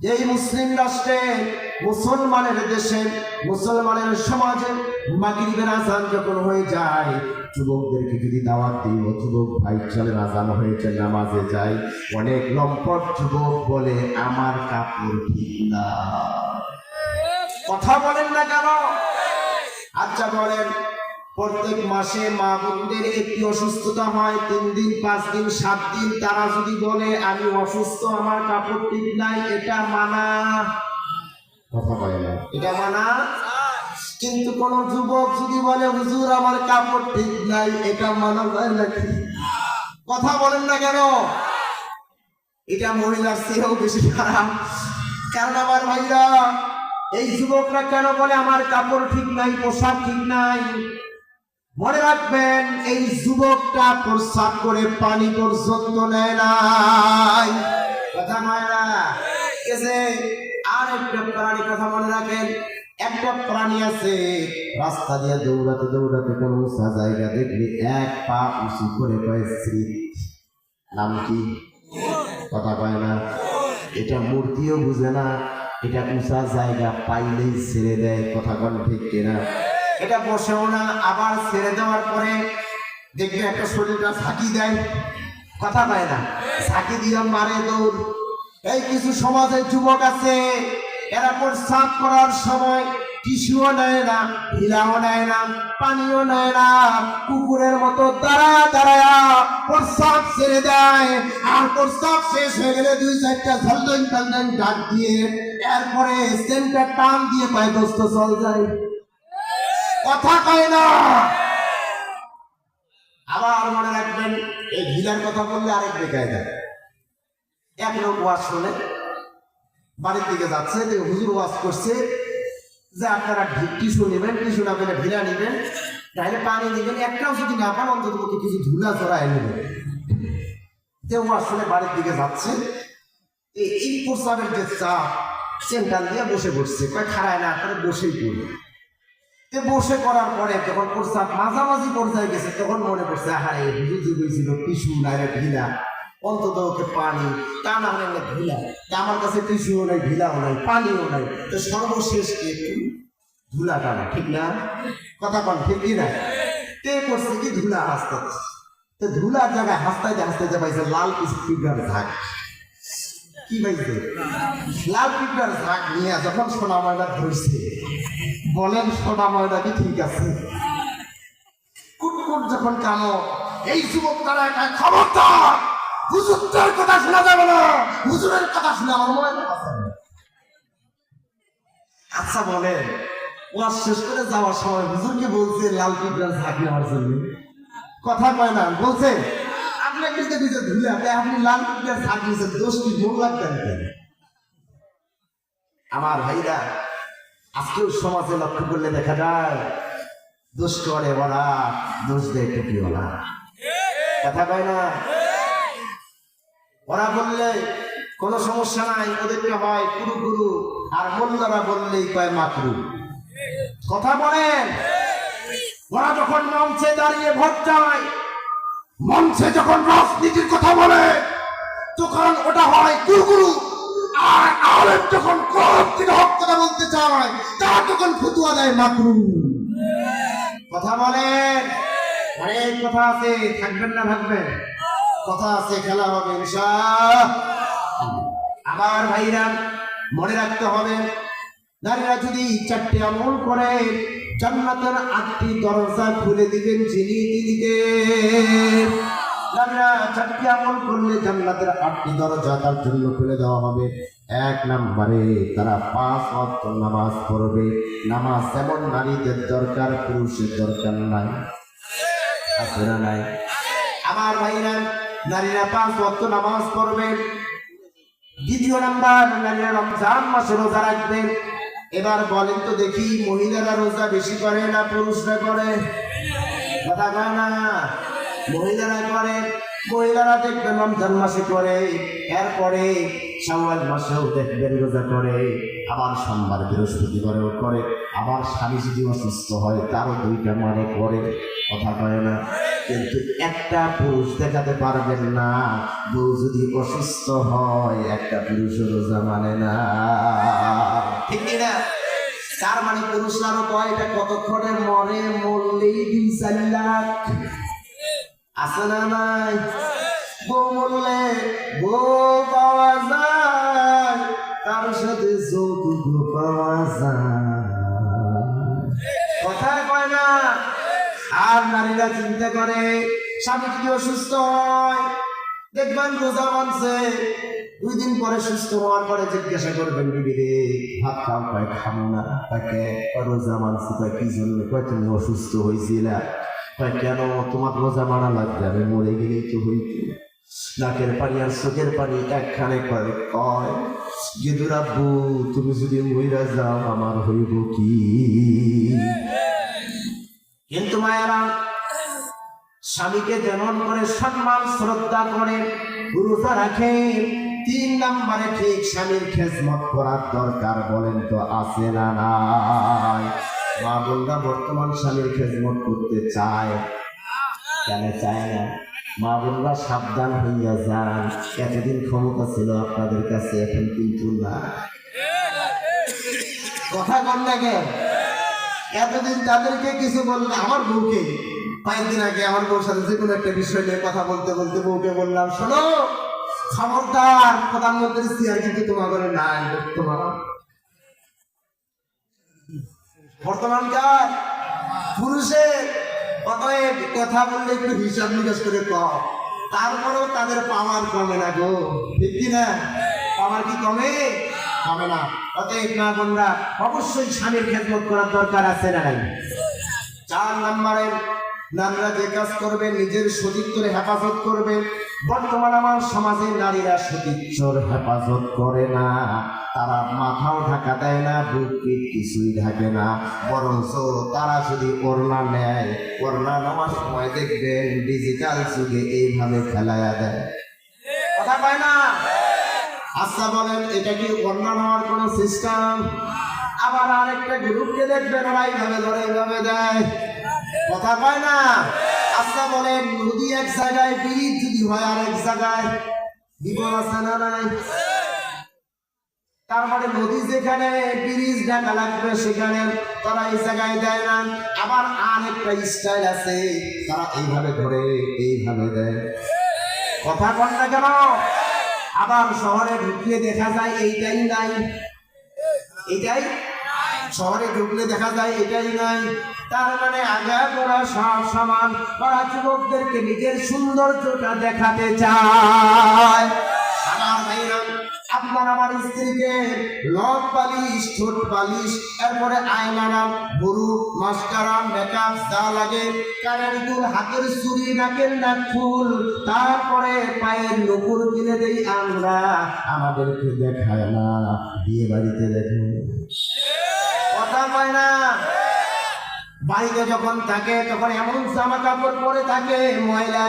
এই মুসলিম রাষ্ট্রে, মুসলমানের দেশে, মুসলমানের সমাজে মাগরিবের আযান যখন হয়ে যায়, যুবকদেরকে যদি দাওয়াত দিই, ও যুবক ভাই চলেন আযান হয়েছে নামাজে যাই, অনেক লম্পট যুবক বলে আমার কাপড় ঠিক না। কথা বলেন না কেন? আচ্ছা বলেন, প্রত্যেক মাসে মা বোনদের একটি অসুস্থতা হয়, 3 দিন 5 দিন 7 দিন, তারা যদি বলে আমি অসুস্থ, আমার কাপড় ঠিক নাই, এটা মানা? কথা বলে না, এটা মানা? কিন্তু কোন যুবক যদি বলে হুজুর আমার কাপড় ঠিক নাই, এটা মানা যায় নাকি? কথা বলেন না কেন? এটা মহিলার চেয়েও বেশি খারাপ। কারণ আমার ভাইরা, এই যুবকরা কেন বলে আমার কাপড় ঠিক নাই, পোশাক ঠিক নাই? মনে রাখবেন, এই যুবকটা প্রস্রাব করে পানি পর্যন্ত নেয় নাই। কথা নয় না? আর একটা প্রাণী কথা মনে রাখেন, একটা প্রাণী আছে রাস্তা দিয়ে দৌড়াতে দৌড়াতে কোন উঁচা জায়গা দেখলে এক পা উঁচু করে কয় শ্রী। নাম কি? কথা কয় না। এটা মূর্তিও বুঝে না, এটা উঁচা জায়গা পাইলেই ছেড়ে দেয়। কথা কন ঠিক কিনা? এটা বসেও না, আবার ছেড়ে দেওয়ার পরে দেখবে একটা শরীরটা ঝাঁকি দেয়। কথা পায় না, ঝাঁকি দিয়ে মারে দৌড়। এই কিছু সমাজের যুবক আছে, এরা প্রস্রাব করার সময় টিস্যুও নেয় না, ঢিলাও নেয় না, পানিও নেয় না, কুকুরের মতো দাঁড়ায় দাঁড়ায় প্রস্রাব ছেড়ে দেয়। আর প্রস্রাব শেষ হয়ে গেলে 2-4টা ঝলদন টালদন ডাক দিয়ে এরপরে সেন্টার টান দিয়ে পায় দোস্ত চল যায়। কথা কয় না। আবার মনে রাখবেন, এই ঢিলার কথা বললে আরেক বেকায় যায়। এক লোক ওয়াজ শুনে বাড়ির দিকে যাচ্ছে, হুজুর ওয়াজ করছে যে আপনারা টিস্যু নেবেন, টিস্যু না পেলে ঢিলা নেবেন, তাহলে পানি নেবেন, একটাও যদি না পান অন্তত কিছু ধুলা চড়ায় নেবেন। ওয়াজ শুনে বাড়ির দিকে যাচ্ছে, এই প্রস্রাবের যে চাপ সেন্টার দিয়ে বসে পড়ছে, কয় খাড়ায় না করে বসেই পড়বে। বসে করার পরে যখন প্রস্রাব মাঝামাঝি পর্যায়ে গেছে, তখন মনে পড়ছে হারে হুজুর হয়েছিল টিস্যু নাই ঢিলা, অন্তত ওকে পানি, তা না হলে ঢিলা, আমার কাছে টিস্যুও নাই, ঢিলাও নাই, পানিও নাই, তো সর্বশেষ একটু ধুলা টানা। ঠিক না? কথা কন ঠিক না? কে করছে কি ধুলা হাসতে, তো ধুলার জায়গায় হাসতে হাসতে পাইছে লাল পিঁপড়ার ঝাঁক। কি পাইছে? লাল পিঁপড়ার ঝাঁক নিয়ে যখন সোনা ময়না ধরছে, বলেন সোনা ময়না কি ঠিক আছে? কুটকুট যখন কামো, এই যুবক তারা একটা খবরদার, হুজুরের কথা শোনা যাবে না, হুজুরের কথা শুনে আমার মনে আছে। আচ্ছা বলেন, ওয়াজ শেষ করে যাওয়ার সময় হুজুরকে বলছে লাল পিঁপড়ার ঝাঁক নেওয়ার জন্য? কথা কয় না, বলছে আপনাকে দিতে ধুলে আপনি লাল পিঁপড়ার ঝাঁক নিয়েছেন, দোষ কি মন লাগতেন? আমার ভাইরা, আজকেও সমাজে লক্ষ্য করলে দেখা যায় দোষ করে ওরা, দোষ দেয় টুপিওয়ালা। কথা কয় না? ওরা বললে কোনো সমস্যা নাই, ওদেরকে হয় কুরু কুরু, আর মোল্লারা বললেই কয় মাকরু। কথা বলেন। ওরা যখন মঞ্চে দাঁড়িয়ে ভোট চায়, মঞ্চে যখন রাজনীতির কথা বলে, তখন ওটা হয় কুরু কুরু। আর আলেম যখন কোরআন থেকে হক কথা বলতে চায়, তারা তখন ফতুয়া দেয় মাকরু। কথা বলেন। অনেক কথা আছে, থাকবেন না থাকবেন? কথা আছে, খেলা হবে ইনশাআল্লাহ। আমার ভাইরা, মনে রাখতে হবে, নারীরা যদি 4টি আমল করে, জান্নাতের 8টি দরজা খুলে দিবেন যিনি দিদিকে। নারীরা 4টি আমল করলে জান্নাতের 8টি দরজা তার জন্য খুলে দেওয়া হবে। 1 নম্বরে তারা 5 ওয়াক্ত নামাজ পড়বে। নামাজ যেমন নারীদের দরকার, পুরুষের দরকার নাই। আছে না নাই? আমার ভাইরা, নারীরা 5 ওয়াক্ত নামাজ পড়বে। 2 নাম্বার, নারীরা রমজান মাসে রোজা রাখবে। এবার বলেন তো দেখি, মহিলারা রোজা বেশি করে না পুরুষরা করে? কথা কয় না? মহিলারা করে। মহিলারা দেখবেন রমজান মাসে করে, এরপরে শাওয়াল মাসেও দেখবেন রোজা করে, আবার সোমবার বৃহস্পতিবারেও করে, আবার স্বামী যদি অসুস্থ হয় তারও 2টা মানে করে। কথা কয় না? কিন্তু একটা পুরুষ দেখাতে পারবেন না বউ যদি অসুস্থ হয় একটা পুরুষ রোজা মানে না, ঠিক না? তার মানে পুরুষরাও কয়টা কতক্ষণে মরে, মরলেই 2-4 লাখ আছে না নাই? বউ মরলে বউ পাওয়া যায়, তার সাথে যৌতুক পাওয়া যায়, কথায় কয় না? আর নারীরা চিন্তা করে স্বামী যদি অসুস্থ হয়, দেখবেন রোজা মানছে, 2 দিন পরে সুস্থ হওয়ার পরে জিজ্ঞাসা করবেন বিবি রে ভাত খাও, কয় খাবো না, তাকে রোজা মানছি, কয় কি জন্য, কয় তুমি অসুস্থ হয়েছিলা, কয় কেন তোমার রোজা মানা লাগবে, আমি মরে গেলেই তো হইতো। নাকের পানি আর চোখের পানি একখানে করে কয় গেদুর আব্বু তুমি যদি মইরা যাও আমার হইব কি? কিন্তু মায়েরা স্বামীকে যেমন করে সম্মান শ্রদ্ধা করে রোজা রাখে, 3 নম্বরে ঠিক স্বামীর খেজমত করার দরকার বলেন তো আছে না নাই? মা বোনরা বর্তমান স্বামীর খেজমত করতে চায়, কেন চায় না? মা বোনরা সাবধান হইয়া যান, এতদিন ক্ষমতা ছিল আপনাদের কাছে, এখন কিন্তু না। কথা কন না কেন? এতদিন তাদেরকে কিছু বললে, আমার বউকে 5 দিন আগে আমার বউর সাথে যে কোনো একটা বিষয় নিয়ে কথা বলতে বলতে বউকে বললাম, শোনো খবরদার প্রধানমন্ত্রীর চেয়ার কিন্তু তোমার ঘরে নাই, বর্তমানকার পুরুষের। অতএব কথা বললে একটু হিসাব নিকাশ করে কম, তারপরেও তাদের পাওয়ার কমে না গো, ঠিক কিনা? পাওয়ার কি কমে? কমে না। অতএব মা বোনরা অবশ্যই স্বামীর খেদমত করার দরকার আছে না নাই? 4 নম্বরে নারীরা যে কাজ করবে নিজের সতীত্বের হেফাজত করবে। বর্তমান আমার সমাজে নারীরা সতীত্বর হেফাজত করে না, তারা মাথাও ঢাকা দেয় না, বুক পিঠ কিছুই ঢাকে না, বরঞ্চ তারা যদি ওড়না নেয়, ওড়না নেওয়ার সময় দেখবেন ডিজিটাল যুগে এইভাবে ফেলাইয়া দেয়, কথা পায় না? আচ্ছা বলেন এটা কি ওড়না নেওয়ার কোন সিস্টেম? আবার আরেকটা গ্রুপকে দেখবেন ওরা এইভাবে ধরে এইভাবে দেয়, কথা পায় না? আচ্ছা বলেন নদী এক জায়গায়, ব্রিজ যদি হয় আরেক জায়গায়, বিপদ আছে না নাই? তার মানে নদী যেখানে ব্রিজ ঢাকা লাগবে সেখানে তারা এই জায়গায় দেয় না। আবার আরেকটা স্টাইল আছে, তারা এইভাবে ধরে এইভাবে দেয়, কথা কন না কেন? আবার শহরে ঢুকলে দেখা যায় এইটাই নাই, এটাই শহরে ঢুকলে দেখা যায় এটাই নাই। তার মানে আগা করা সব সমান, ওরা যুবকদেরকে নিজের সৌন্দর্যটা দেখাতে চায়। আমার ভাইরা, আপনার আমার স্ত্রীকে নখ পালিশ, ঠোঁট পালিশ, এরপরে আয়নারা, ভুরু, মাস্কারা, মেকআপ যা লাগে, কানের দুল, হাতের চুড়ি, নাকের নাকফুল, তারপরে পায়ের নূপুর কিনে দেই আমরা, আমাদেরকে দেখায় না, বিয়ে বাড়িতে দেখে, কথা পায় না? বাড়িতে যখন থাকে তখন এমন জামা কাপড় পরে থাকে ময়লা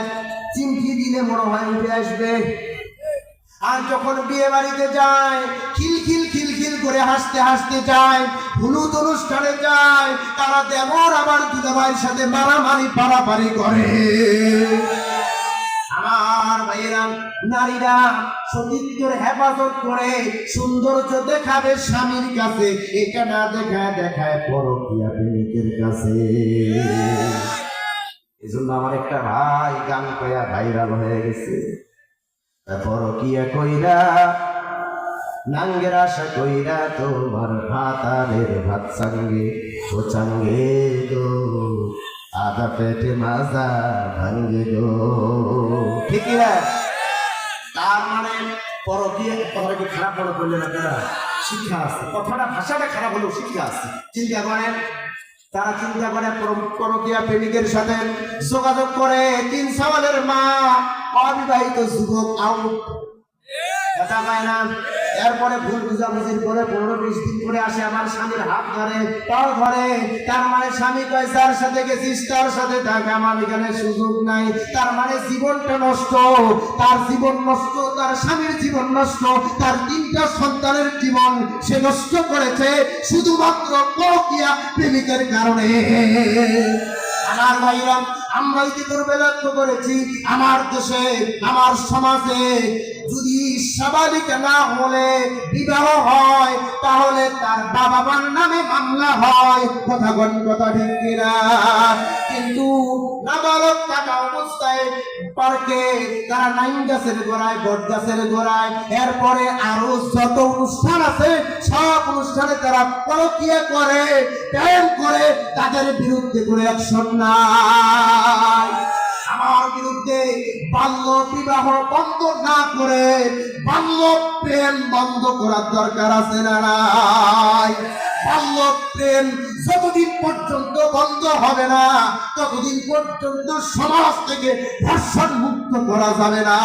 চিমটি দিলে মনে হয় উঠে আসবে। আর যখন বিয়ে বাড়িতে যায় খিলখিল খিলখিল করে হাসতে হাসতে যায়, হলুদ অনুষ্ঠানে যায়, তারা দেবর আবার দুলাভাইয়ের সাথে মারামারি পারাপারি করে। আমার ভাইয়েরা, নারীরা সতীত্বের হেফাজত করে সৌন্দর্য দেখাবে স্বামীর কাছে, এটা না দেখায় দেখায় পরকীয়া প্রেমিকের কাছে। এই জন্য আমার একটা ভাই গান কয়া ভাইরাল হয়ে গেছে, পরকীয়া কইরা নাঙ্গের আশা কইরা তোমার ভাতারের ভাত সঙ্গে ও সঙ্গে গো, আধা পেটে মাজা ভাঙ্গে গো, ঠিক না? তার মানে পরকীয়া কথাটা কি খারাপ বলে বললেন আপনারা? শিক্ষা আছে, কথাটা ভাষাটা খারাপ হলেও শিক্ষা আছে। চিন্তা করেন, তারা চিন্তা করে পরকীয়া প্রেমিকের সাথে যোগাযোগ করে, 3 সওয়ালের মা, অবিবাহিত যুবক আউট, কথা পায় না। এরপরে ভুল বুঝাবুঝির পরে 15-20 দিন করে আসে, আমার স্বামীর হাত ধরে, পাও ধরে, তার মানে স্বামী কয় যার সাথে গেছিস তার সাথে থাক, আমার এখানে সুযোগ নাই। তার মানে জীবনটা নষ্ট, তার জীবন নষ্ট, তার স্বামীর জীবন নষ্ট, তার 3টা সন্তানের জীবন সে নষ্ট করেছে শুধুমাত্র পরকীয়া প্রেমিকের কারণে। আমার ভাইরা, আমরা ইতিপূর্বে লক্ষ্য করেছি আমার দেশে আমার সমাজে যদি স্বাভাবিক না হলে বিবাহ হয় তাহলে তার বাবা মার নামে মামলা হয়, কথা ঠিক কিনা? কিন্তু নাবালক থাকা অবস্থায় পার্কে তারা নাইম গাছের গোড়ায় বট গাছের গোড়ায় এরপরে আরো যত অনুষ্ঠান আছে সব অনুষ্ঠানে তারা পরকীয়া করে, প্রেম করে, তাদের বিরুদ্ধে কোনো অ্যাকশন নাই। আমার বিরুদ্ধে বাল্য বিবাহ বন্ধ না করে বাল্য প্রেম বন্ধ করার দরকার আছে না নাই? বাল্য প্রেম যতদিন পর্যন্ত বন্ধ হবে না ততদিন পর্যন্ত সমাজ থেকে ধর্ষণ মুক্ত করা যাবে না।